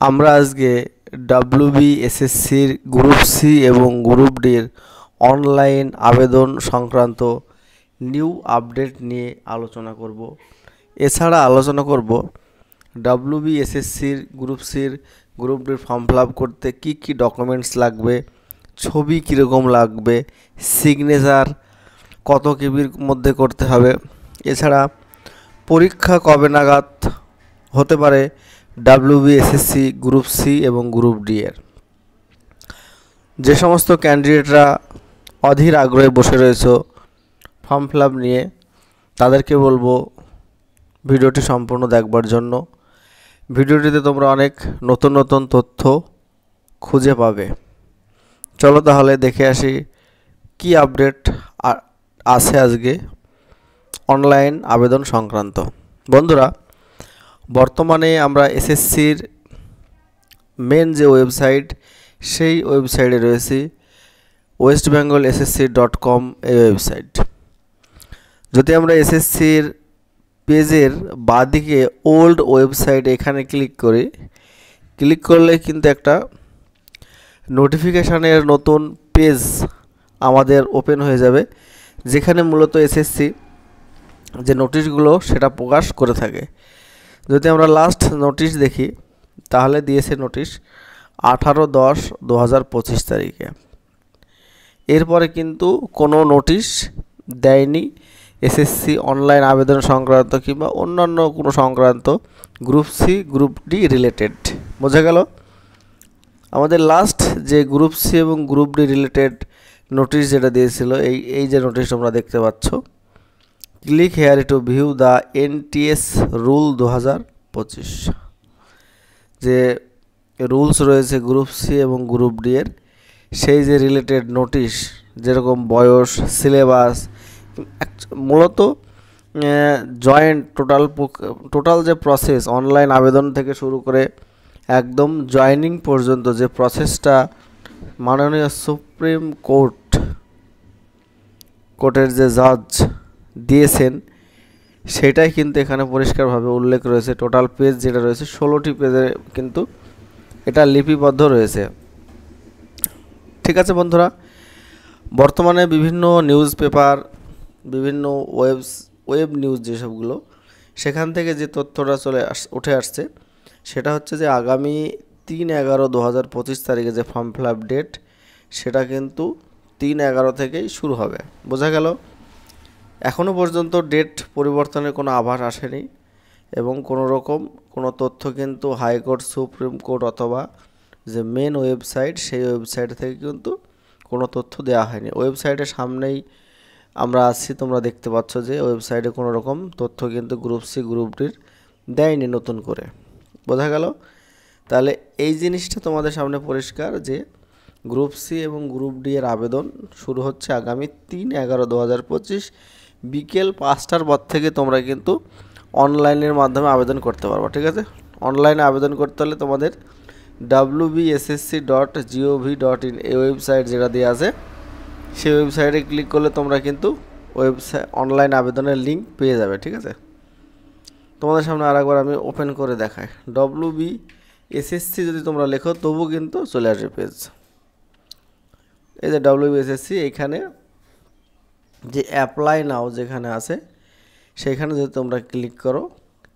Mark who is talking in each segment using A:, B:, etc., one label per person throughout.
A: আমরা আজকে ডাব্লিউবিএসএসসির group C এবং গ্রুপ ডির অনলাইন আবেদন সংক্রান্ত নিউ আপডেট নিয়ে আলোচনা করব। এছাড়া আলোচনা করব ডাব্লিউবিএসএসসির গ্রুপ সির গ্রুপ ডির ফর্ম ফিল আপ করতে কী কী ডকুমেন্টস লাগবে, ছবি কীরকম লাগবে, সিগনেচার কত কেবির মধ্যে করতে হবে, এছাড়া পরীক্ষা কবে নাগাদ হতে পারে ডাব্লিউবিএসএসসি গ্রুপ সি এবং গ্রুপ ডি এর। যে সমস্ত ক্যান্ডিডেটরা অধীর আগ্রহে বসে রয়েছে ফর্ম ফিল আপ নিয়ে, তাদেরকে বলবো ভিডিওটি সম্পূর্ণ দেখবার জন্য। ভিডিওটিতে তোমরা অনেক নতুন নতুন তথ্য খুঁজে পাবে। চলো তাহলে দেখে আসি কি আপডেট আছে আজকে অনলাইন আবেদন সংক্রান্ত। বন্ধুরা, বর্তমানে আমরা এসএসসির মেন যে ওয়েবসাইট, সেই ওয়েবসাইটে রয়েছি westbengalssc.com এই ওয়েবসাইট। যদি আমরা এসএসসির পেজের বাঁদিকে ওল্ড ওয়েবসাইট এখানে ক্লিক করি, ক্লিক করলে কিন্তু একটা নোটিফিকেশানের নতুন পেজ আমাদের ওপেন হয়ে যাবে, যেখানে মূলত এসএসসি যে নোটিশগুলো সেটা প্রকাশ করে থাকে। যদি আমরা লাস্ট নোটিশ দেখি, তাহলে দিয়েছে নোটিশ 18/10/2025 তারিখে। এরপরে কিন্তু কোনো নোটিশ দেয়নি এসএসসি অনলাইন আবেদন সংক্রান্ত কিংবা অন্যান্য কোনো সংক্রান্ত group C group D related. বোঝা গেল? আমাদের লাস্ট যে গ্রুপ সি এবং গ্রুপ ডি রিলেটেড নোটিশ যেটা দিয়েছিল, এই যে নোটিশ তোমরা দেখতে পাচ্ছ, click here to view the NTS rule 2025। যে রুলস রয়েছে গ্রুপ সি এবং গ্রুপ ডি এর, সেই যে রিলেটেড নোটিশ, যেরকম বয়স, সিলেবাস, মূলত জয়েন্ট টোটাল যে প্রসেস অনলাইন আবেদন থেকে শুরু করে একদম জয়েনিং পর্যন্ত যে প্রসেসটা মাননীয় সুপ্রিম কোর্টের যে জাজ দিয়েছেন, সেটাই কিন্তু এখানে পরিষ্কারভাবে উল্লেখ রয়েছে। টোটাল পেজ যেটা রয়েছে 16টি পেজে কিন্তু এটা লিপিবদ্ধ রয়েছে। ঠিক আছে বন্ধুরা, বর্তমানে বিভিন্ন নিউজ পেপার, বিভিন্ন ওয়েব নিউজ যেসবগুলো, সেখান থেকে যে তথ্যটা উঠে আসছে, সেটা হচ্ছে যে আগামী 3/11/2025 তারিখে যে ফর্ম ফিল আপ ডেট, সেটা কিন্তু 3/11 থেকেই শুরু হবে। বোঝা গেল? এখনও পর্যন্ত ডেট পরিবর্তনের কোনো আভাস আসেনি এবং কোনো রকম কোনো তথ্য কিন্তু হাইকোর্ট, সুপ্রিম কোর্ট অথবা যে মেন ওয়েবসাইট, সেই ওয়েবসাইট থেকে কিন্তু কোনো তথ্য দেওয়া হয়নি। ওয়েবসাইটের সামনেই আমরা আছি, তোমরা দেখতে পাচ্ছ যে ওয়েবসাইটে কোনো রকম তথ্য কিন্তু গ্রুপ সি গ্রুপ ডির দেয়নি নতুন করে। বোঝা গেল? তাহলে এই জিনিসটা তোমাদের সামনে পরিষ্কার যে গ্রুপ সি এবং গ্রুপ ডি এর আবেদন শুরু হচ্ছে আগামী 3/11/2025 বিকেল 5টার পর থেকে তোমরা কিন্তু অনলাইনের মাধ্যমে আবেদন করতে পারবে। ঠিক আছে? অনলাইনে আবেদন করতে হলে তোমাদের wbssc.gov.in এই ওয়েবসাইট যেটা দেওয়া আছে, সেই ওয়েবসাইটে ক্লিক করলে তোমরা কিন্তু অনলাইন আবেদনের লিঙ্ক পেয়ে যাবে। ঠিক আছে? তোমাদের সামনে আরেকবার আমি ওপেন করে দেখাই। wbssc যদি তোমরা লেখো, তবু কিন্তু চলে আসবে পেজ। এই যে wbssc, এইখানে যে অ্যাপ্লাই নাও যেখানে আছে, সেখানে যদি তোমরা ক্লিক করো,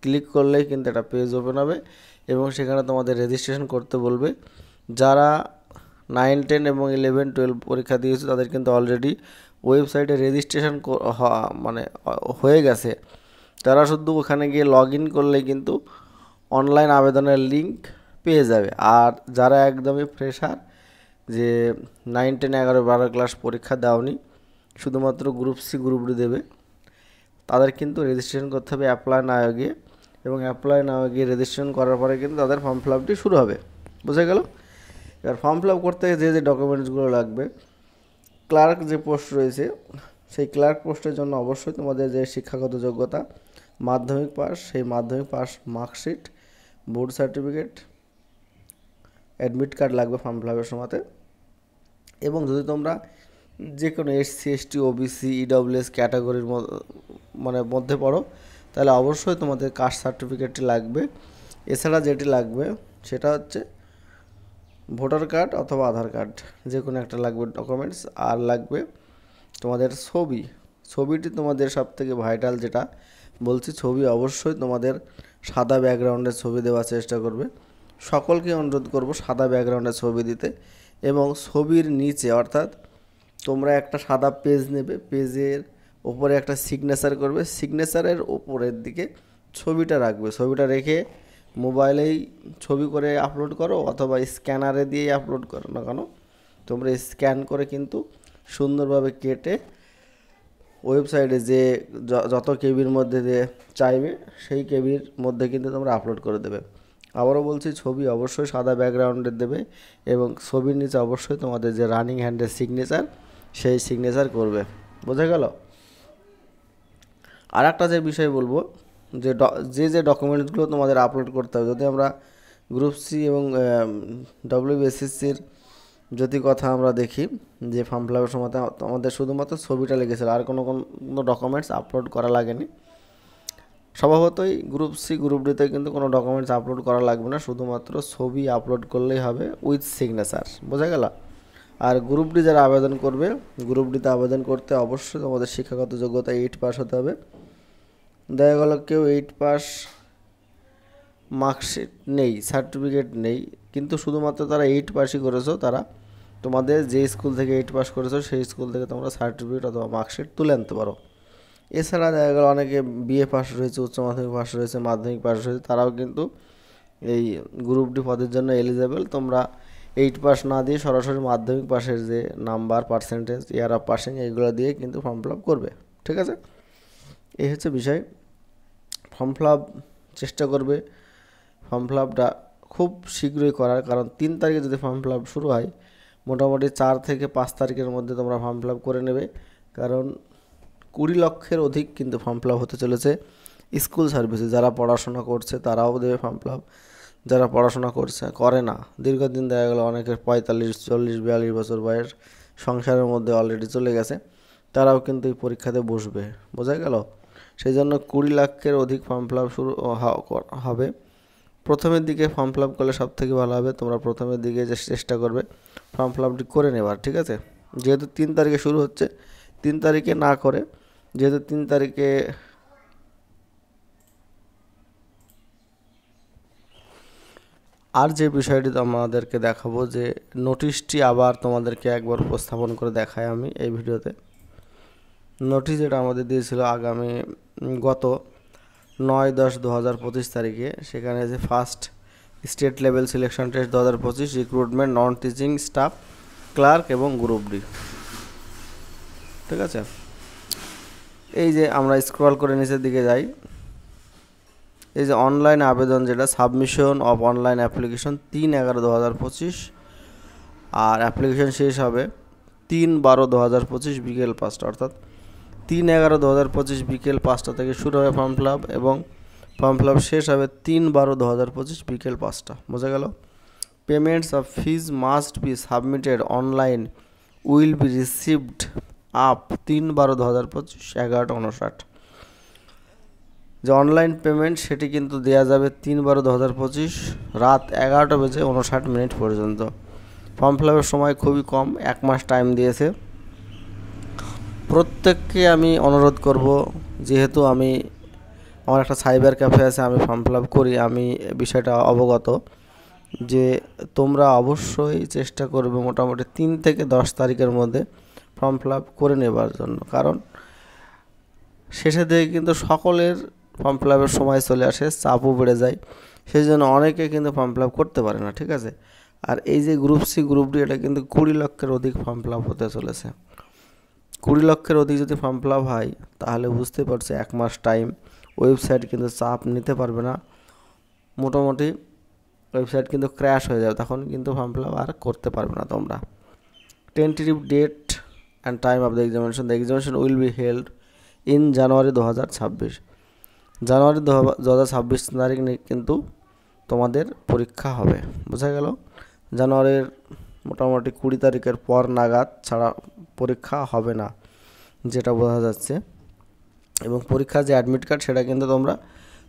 A: ক্লিক করলেই কিন্তু একটা পেজ ওপেন হবে এবং সেখানে তোমাদের রেজিস্ট্রেশন করতে বলবে। যারা 9, 10 এবং 11, 12 পরীক্ষা দিয়েছে, তাদের কিন্তু অলরেডি ওয়েবসাইটে রেজিস্ট্রেশন হয়ে গেছে। তারা শুধু ওখানে গিয়ে লগ ইন করলে কিন্তু অনলাইন আবেদনের লিঙ্ক পেয়ে যাবে। আর যারা একদমই ফ্রেশার, যে 9, 10, 11, 12 ক্লাস পরীক্ষা দাওনি, শুধুমাত্র গ্রুপ সি গ্রুপ ডি দেবে, তাদের কিন্তু রেজিস্ট্রেশন করতে হবে অ্যাপ্লাই নাও গিয়ে, এবং অ্যাপ্লাই নাও গিয়ে রেজিস্ট্রেশন করার পরে কিন্তু তাদের ফর্ম ফিল আপটি শুরু হবে। বুঝা গেল? এবার ফর্ম ফিল আপ করতে যে যে ডকুমেন্টসগুলো লাগবে, ক্লার্ক যে পোস্ট রয়েছে, সেই ক্লার্ক পোস্টের জন্য অবশ্যই তোমাদের যে শিক্ষাগত যোগ্যতা, মাধ্যমিক পাস, সেই মাধ্যমিক pass marksheet, board certificate, admit card লাগবে ফর্ম ফিল আপের সময়তে। এবং যদি তোমরা যে কোনো এসসি, এসটি, ওবিসি, ইডব্লিউএস ক্যাটাগরির মধ্যে পড়ো, তাহলে অবশ্যই তোমাদের কাস্ট সার্টিফিকেটটি লাগবে। এছাড়া যেটি লাগবে সেটা হচ্ছে ভোটার কার্ড অথবা আধার কার্ড, যে কোনো একটা লাগবে ডকুমেন্টস। আর লাগবে তোমাদের ছবিটি তোমাদের সবথেকে ভাইটাল, যেটা বলছি ছবি অবশ্যই তোমাদের সাদা ব্যাকগ্রাউন্ডের ছবি দেওয়ার চেষ্টা করবে। সকলকে অনুরোধ করব সাদা ব্যাকগ্রাউন্ডের ছবি দিতে, এবং ছবির নিচে অর্থাৎ তোমরা একটা সাদা পেজ নেবে, পেজের ওপরে একটা সিগনেচার করবে, সিগনেচারের ওপরের দিকে ছবিটা রাখবে। ছবিটা রেখে মোবাইলেই ছবি করে আপলোড করো অথবা স্ক্যানারে দিয়েই আপলোড করো না কেন, তোমরা স্ক্যান করে কিন্তু সুন্দরভাবে কেটে ওয়েবসাইটে যে যত কেবির মধ্যে দিয়ে চাইবে সেই কেবির মধ্যে কিন্তু তোমরা আপলোড করে দেবে। আবারও বলছি, ছবি অবশ্যই সাদা ব্যাকগ্রাউন্ডের দেবে এবং ছবির নিচে অবশ্যই তোমাদের যে রানিং হ্যান্ডের সিগনেচার, সেই সিগনেচার করবে। বোঝা গেল? আর একটা যে বিষয় বলবো, যে ডকুমেন্টসগুলো তোমাদের আপলোড করতে হবে, যদি আমরা গ্রুপ সি এবং WBSSCর যদি কথা আমরা দেখি, যে ফর্ম ফিল আপের সময় আমাদের শুধুমাত্র ছবিটা লেগেছিল, আর কোনো ডকুমেন্টস আপলোড করা লাগেনি। স্বভাবতই গ্রুপ সি গ্রুপ ডিতে কিন্তু কোনো ডকুমেন্টস আপলোড করা লাগবে না, শুধুমাত্র ছবি আপলোড করলেই হবে উইথ সিগনেচার। বোঝা গেল? আর গ্রুপ ডি যারা আবেদন করবে, গ্রুপ ডিতে আবেদন করতে অবশ্যই তোমাদের শিক্ষাগত যোগ্যতা 8 পাস হতে হবে। দেখা গেল কেউ 8 পাস মার্কশিট নেই, সার্টিফিকেট নেই, কিন্তু শুধুমাত্র তারা 8 পাসই করেছো, তারা তোমাদের যে স্কুল থেকে 8 পাস করেছো সেই স্কুল থেকে তোমরা সার্টিফিকেট অথবা মার্কশিট তুলে আনতে পারো। এছাড়া দেখা গেল অনেকে বিএ পাস রয়েছে, উচ্চ মাধ্যমিক পাস রয়েছে, মাধ্যমিক পাস রয়েছে, তারাও কিন্তু এই গ্রুপ ডি পদের জন্য এলিজেবল। তোমরা 8 পাস না দিয়ে সরাসরি মাধ্যমিক পাসের যে number, percentage, year of passing, এইগুলো দিয়ে কিন্তু ফর্ম ফিল আপ করবে। ঠিক আছে? এই হচ্ছে বিষয়। ফর্ম ফিল আপ চেষ্টা করবে ফর্ম ফিল আপটা খুব শীঘ্রই করার, কারণ 3 তারিখে যদি ফর্ম ফিল আপ শুরু হয়, মোটামুটি 4 থেকে 5 তারিখের মধ্যে তোমরা ফর্ম ফিল আপ করে নেবে, কারণ 20 লক্ষের অধিক কিন্তু ফর্ম ফিল আপ হতে চলেছে। স্কুল সার্ভিসে যারা পড়াশোনা করছে তারাও দেবে ফর্ম ফিল আপ, যারা পড়াশোনা করে না, দীর্ঘদিন দেখা গেলো অনেকের 45, 40, 42 বছর বয়স, সংসারের মধ্যে অলরেডি চলে গেছে, তারাও কিন্তু এই পরীক্ষাতে বসবে। বোঝা গেল? সেই জন্য 20 লাখের অধিক ফর্ম ফিল আপ শুরু হবে। প্রথমের দিকে ফর্ম ফিল আপ করলে সবথেকে ভালো হবে, তোমরা প্রথমের দিকে যে চেষ্টা করবে ফর্ম ফিল আপটি করে নেবার। ঠিক আছে? যেহেতু 3 তারিখে শুরু হচ্ছে, 3 তারিখে না করে, যেহেতু 3 তারিখে আর যে বিষয়টি আমাদেরকে দেখাবো, যে নোটিশটি আবার তোমাদেরকে একবার উপস্থাপন করে দেখাই আমি এই ভিডিওতে। নোটিশ যেটা আমাদের দিয়েছিল আগামী গত 9/10/2025 তারিখে, সেখানে যে first state level selection test 2025 recruitment non teaching staff clerk এবং গ্রুপ ডি। ঠিক আছে? এই যে আমরা স্ক্রল করে নিচের দিকে যাই, এই যে অনলাইন আবেদন, যেটা সাবমিশন অফ অনলাইন অ্যাপ্লিকেশন 3/11/2025, আর অ্যাপ্লিকেশন শেষ হবে 3/12/2025 বিকেল 5টা, অর্থাৎ 3/11/2025 বিকেল 5টা থেকে শুরু হবে ফর্ম ফিল আপ, এবং ফর্ম ফিল আপ শেষ হবে 3/12/2025 বিকেল 5টা। বোঝা গেল? Payments of fees must be submitted online will be received up 3/12/2025 11:59। যে অনলাইন পেমেন্ট সেটি কিন্তু দেওয়া যাবে 3/12/2025 রাত 11:59 পর্যন্ত। ফর্ম ফিল আপের সময় খুবই কম, 1 মাস টাইম দিয়েছে। প্রত্যেককে আমি অনুরোধ করব, যেহেতু আমার একটা সাইবার ক্যাফে আছে, আমি ফর্ম ফিল আপ করি, আমি বিষয়টা অবগত, যে তোমরা অবশ্যই চেষ্টা করবে মোটামুটি 3 থেকে 10 তারিখের মধ্যে ফর্ম ফিল আপ করে নেবার জন্য, কারণ শেষের দিকে কিন্তু সকলের ফর্ম ফিল আপের সময় চলে আসে, চাপও বেড়ে যায়, সেই জন্য অনেকে কিন্তু ফর্ম ফিল আপ করতে পারে না। ঠিক আছে? আর এই যে গ্রুপ সি গ্রুপ ডি, এটা কিন্তু 20 লক্ষের অধিক ফর্ম ফিল আপ হতে চলেছে। 20 লক্ষের অধিক যদি ফর্ম ফিল আপ হয়, তাহলে বুঝতে পারছি 1 মাস টাইম ওয়েবসাইট কিন্তু চাপ নিতে পারবে না, মোটামুটি ওয়েবসাইট কিন্তু ক্র্যাশ হয়ে যাবে, তখন কিন্তু ফর্ম ফিল আপ আর করতে পারবে না তোমরা। Tentative date and time of the examination will be held in January 2026। জানুয়ারি 2026 তারিখ কিন্তু তোমাদের পরীক্ষা হবে। বোঝা গেল? জানুয়ারির মোটামুটি 20 তারিখের পর নাগাদ ছাড়া পরীক্ষা হবে না, যেটা বোঝা যাচ্ছে। এবং পরীক্ষার যে অ্যাডমিট কার্ড, সেটা কিন্তু তোমরা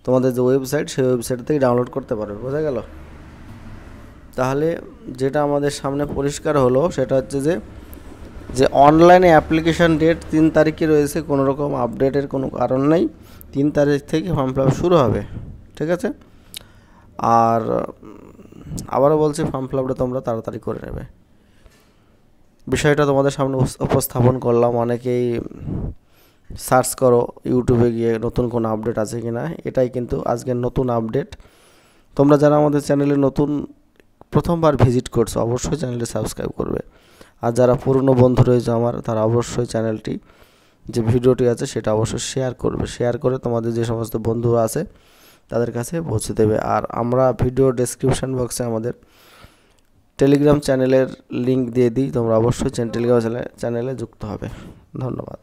A: তোমাদের যে ওয়েবসাইট, সেই ওয়েবসাইট থেকে ডাউনলোড করতে পারবে। বোঝা গেল? তাহলে যেটা আমাদের সামনে পরিষ্কার হলো সেটা হচ্ছে যে অনলাইনে অ্যাপ্লিকেশান ডেট 3 তারিখে রয়েছে, কোনো রকম আপডেটের কোনো কারণ নেই। 3 তারিখ থেকে ফর্ম ফিল আপ শুরু হবে, ঠিক আছে। আর আবারও বলছি, ফর্ম ফিল আপটা তোমরা তাড়াতাড়ি করে নেবে। বিষয়টা তোমাদের সামনে উপস্থাপন করলাম। অনেকেই সার্চ করো ইউটিউবে গিয়ে নতুন কোনো আপডেট আছে কি না, এটাই কিন্তু আজকের নতুন আপডেট। তোমরা যারা আমাদের চ্যানেলে নতুন প্রথমবার ভিজিট করছো অবশ্যই চ্যানেলটি সাবস্ক্রাইব করবে। আর যারা পুরনো বন্ধু রয়েছে আমার, তারা অবশ্যই চ্যানেলটি যে ভিডিওটি আছে সেটা অবশ্যই শেয়ার করবে। শেয়ার করে তোমাদের যে সমস্ত বন্ধু আছে তাদের কাছে পৌঁছে দেবে। আর আমরা ভিডিও ডেসক্রিপশন বক্সে আমাদের টেলিগ্রাম চ্যানেলের লিঙ্ক দিয়ে দিই, তোমরা অবশ্যই টেলিগ্রাম চ্যানেলে যুক্ত হবে। ধন্যবাদ।